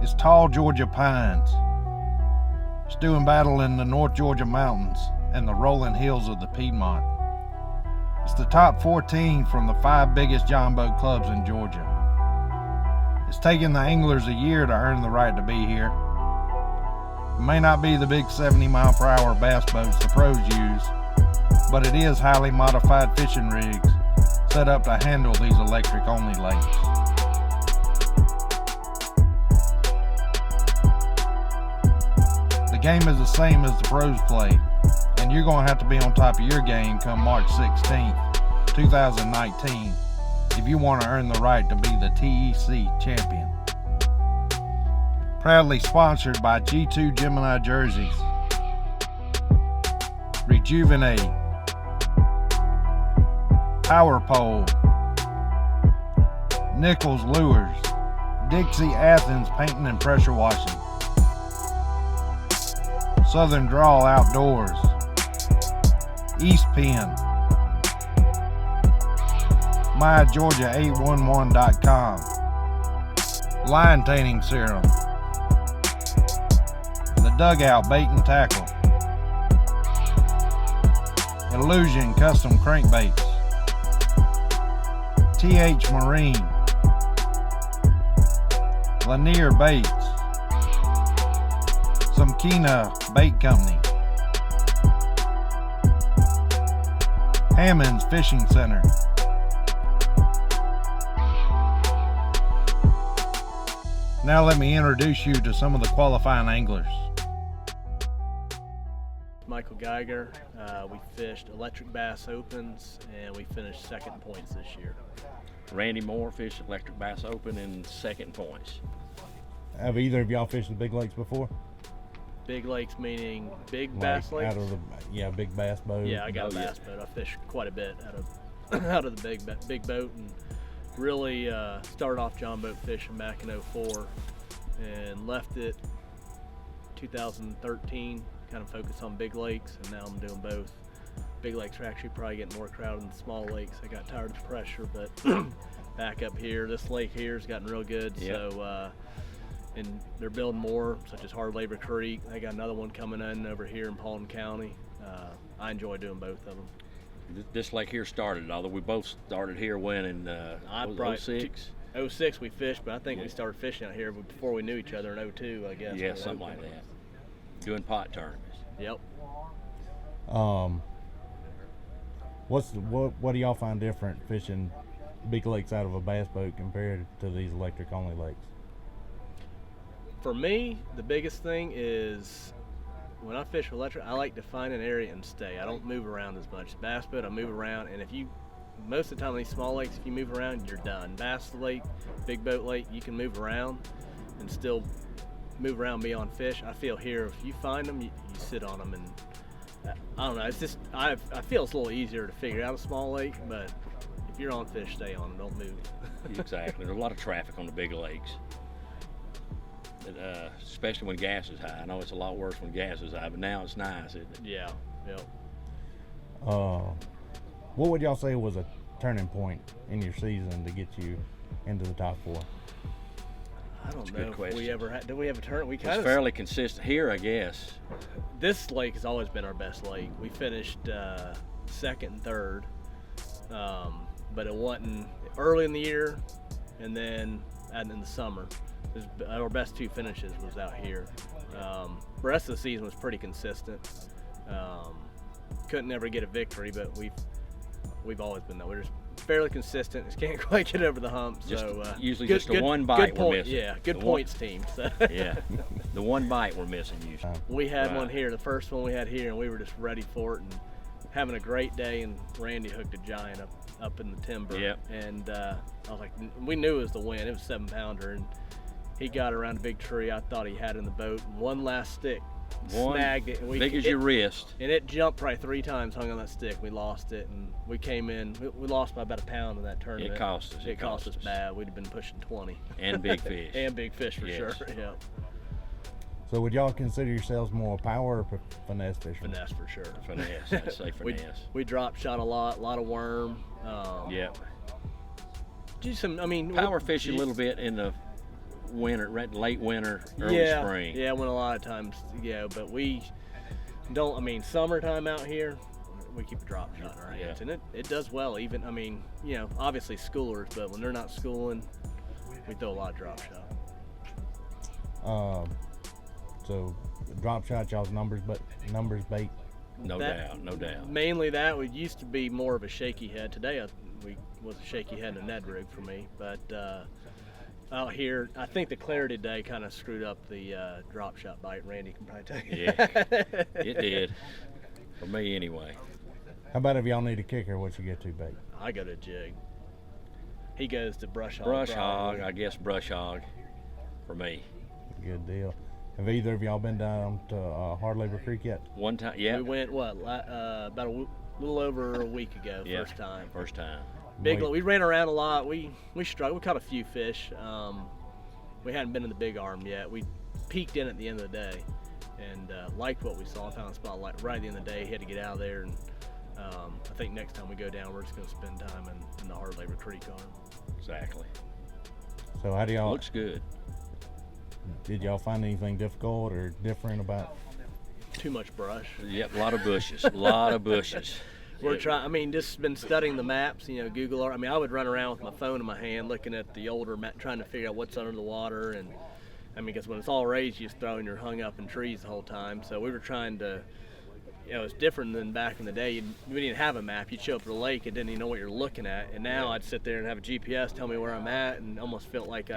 is tall Georgia pines, stewing battle in the North Georgia mountains and the rolling hills of the Piedmont. It's the top 14 from the 5 biggest John boat clubs in Georgia. It's taken the anglers a year to earn the right to be here. It may not be the big 70-mile-per-hour bass boats the pros use, but it is highly modified fishing rigs set up to handle these electric-only lakes. The game is the same as the pros play, and you're going to have to be on top of your game come March 16th, 2019, if you want to earn the right to be the TEC champion. Proudly sponsored by G2 Gemini Jerseys, Rejuvenate, Power Pole, Nichols Lures, Dixie Athens Painting and Pressure Washing, Southern Draw Outdoors, East Penn, MyGeorgia811.com, Line Tanning Serum, The Dugout Bait and Tackle, Illusion Custom Crankbaits, TH Marine, Lanier Baits, Samkina Bait Company, Hammond's Fishing Center, Now let me introduce you to some of the qualifying anglers. Michael Geiger. We fished Electric Bass Opens and we finished second points this year. Randy Moore fished Electric Bass Open in second points. Have either of y'all fished the big lakes before? Big lakes meaning big bass Like lakes? out of the, yeah, big bass boat. Yeah, I got a bass boat. I fished quite a bit out of the big boat, and really started off John boat fishing back in '04 and left it 2013, kind of focused on big lakes, and now I'm doing both. Big lakes are actually probably getting more crowded than small lakes. I got tired of the pressure, but back up here, this lake here has gotten real good. Yep. So, and they're building more, such as Hard Labor Creek. They got another one coming in over here in Paulding County. I enjoy doing both of them. This lake here started, although we both started here when in Probably 06? 06 we fished, but I think we started fishing out here before we knew each other in 02, I guess. Yeah, something like that. Doing pot tournaments. Yep. What do y'all find different fishing big lakes out of a bass boat compared to these electric only lakes? For me, the biggest thing is when I fish electric, I like to find an area and stay. I don't move around as much. Bass boat, I move around, and most of the time on these small lakes, if you move around, you're done. Bass lake, big boat lake, you can move around and still move around, be on fish. I feel here, if you find them, you sit on them, and I don't know, it's just, I feel it's a little easier to figure out a small lake, but if you're on fish, stay on them, don't move. Exactly. There's a lot of traffic on the big lakes. Especially when gas is high. I know it's a lot worse when gas is high, but now it's nice, isn't it? Yeah, yep. What would y'all say was a turning point in your season to get you into the top 4? I don't That's a know good if question. we ever had, did we have a turn? We kind It's of fairly consistent here, I guess. This lake has always been our best lake. We finished second and third, but it wasn't early in the year, and then in the summer. Our best 2 finishes was out here. The rest of the season was pretty consistent. Couldn't ever get a victory, but we've always been there. We're just fairly consistent. Just can't quite get over the hump. Usually just the one bite we're missing. Yeah, good points team. So. Yeah, the one bite we're missing usually. We had one here, the first one we had here, and we were just ready for it and having a great day, and Randy hooked a giant up in the timber. Yep. And I was like, we knew it was the win. It was 7-pounder, and he got around a big tree I thought he had in the boat. One last stick, snagged it. And big as your wrist. And it jumped probably 3 times, hung on that stick. We lost it, and we came in. We lost by about a pound in that tournament. It cost us. It cost us bad. We'd have been pushing 20. And big fish. And big fish for Yes. sure. Yeah. So would y'all consider yourselves more power or finesse fishermen? Finesse for sure. Finesse. I'd say finesse. We drop shot a lot of worm. Yep. Just some, Power fish a little bit in the winter, late winter, early spring. Yeah, when a lot of times, but we don't. I mean, summertime out here, we keep a drop shot in our hands, and it does well. Even, I mean, obviously schoolers, but when they're not schooling, we throw a lot of drop shot. So drop shot, y'all's numbers bait. No doubt. Mainly that. We used to be more of a shaky head. Today, we was a shaky head and a Ned rig for me, but out here, I think the Clarity Day kind of screwed up the drop shot bite. Randy can probably tell you. Yeah, it did. For me, anyway. How about if y'all need a kicker, what you get to bait? I go to jig. He goes to brush hog. Brush hog, I guess brush hog for me. Good deal. Have either of y'all been down to Hard Labor Creek yet? One time, yeah. We went, about a little over a week ago, first time. First time. We ran around a lot. We struggled. We caught a few fish. We hadn't been in the big arm yet. We peeked in at the end of the day and liked what we saw. Found a spot right at the end of the day. Had to get out of there, and I think next time we go down, we're just going to spend time in the Hard Labor Creek arm. Exactly. So how do y'all? Looks good. Did y'all find anything difficult or different about? Too much brush. Yep, a lot of bushes. A lot of bushes. We're trying. I mean, just been studying the maps. Google Earth. I mean, I would run around with my phone in my hand, looking at the older map, trying to figure out what's under the water. And I mean, because when it's all raised, you just throw and you're hung up in trees the whole time. So we were trying to. It's different than back in the day. We didn't have a map. You'd show up to the lake and didn't even know what you're looking at. And now I'd sit there and have a GPS tell me where I'm at, and almost felt like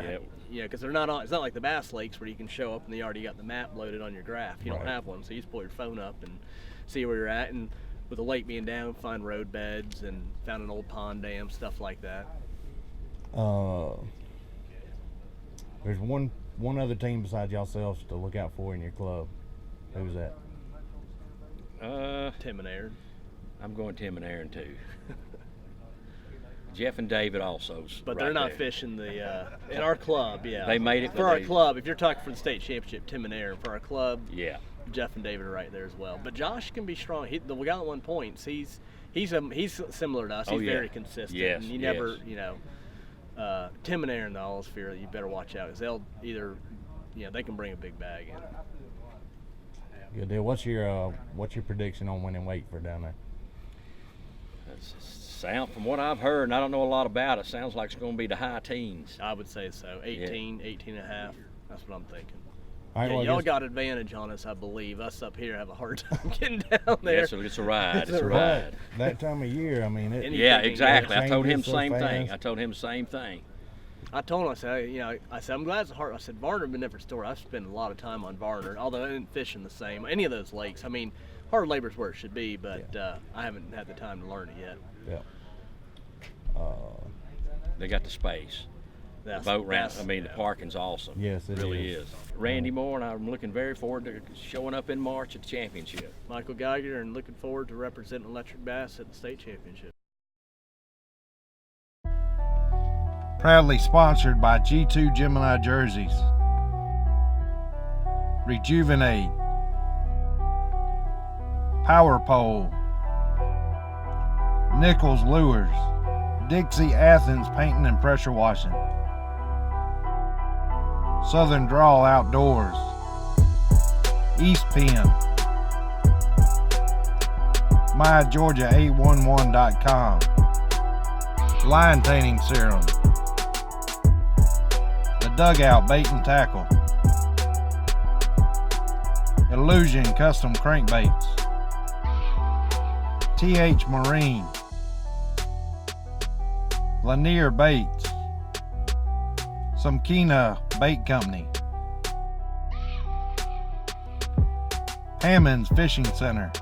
because they're not on. It's not like the Bass Lakes where you can show up and you already got the map loaded on your graph. You don't have one, so you just pull your phone up and see where you're at. And with the lake being down, find road beds and found an old pond dam, stuff like that. There's one other team besides yourselves to look out for in your club. Who's that? Tim and Aaron. I'm going Tim and Aaron too. Jeff and David also. But they're not fishing the in our club. Yeah, they made it for our club. If you're talking for the state championship, Tim and Aaron. For our club, Jeff and David are right there as well. But Josh can be strong. We got 1 point. He's similar to us. He's very consistent. Yes, and you never, Tim and Aaron, the Allsphere, you better watch out because they'll either, they can bring a big bag in. Good deal. What's your prediction on winning weight for down there? Sound from what I've heard, and I don't know a lot about it, sounds like it's going to be the high teens. I would say so. 18 and a half. That's what I'm thinking. All right, y'all got advantage on us, I believe. Us up here have a hard time getting down there. Yes, it's a ride. It's a ride. That time of year, I mean. Exactly. I told him the same thing. I told him, I said, I'm glad it's hard. I said, Varner been there for store. I've spent a lot of time on Varner, although I didn't fish in the same, any of those lakes. I mean, hard labor's where it should be, but I haven't had the time to learn it yet. Yeah. They got the space. The boat ramp, the parking's awesome. Yes, it really is. Randy Moore, and I'm looking very forward to showing up in March at the championship. Michael Geiger, and looking forward to representing Electric Bass at the state championship. Proudly sponsored by G2 Gemini Jerseys, Rejuvenate, Power Pole, Nichols Lures, Dixie Athens Painting and Pressure Washing, Southern Draw Outdoors, East Penn, MyGeorgia811.com, Line Painting Serum, The Dugout Bait and Tackle, Illusion Custom Crankbaits, TH Marine, Lanier Baits, Samkina Bait Company, Hammond's Fishing Center,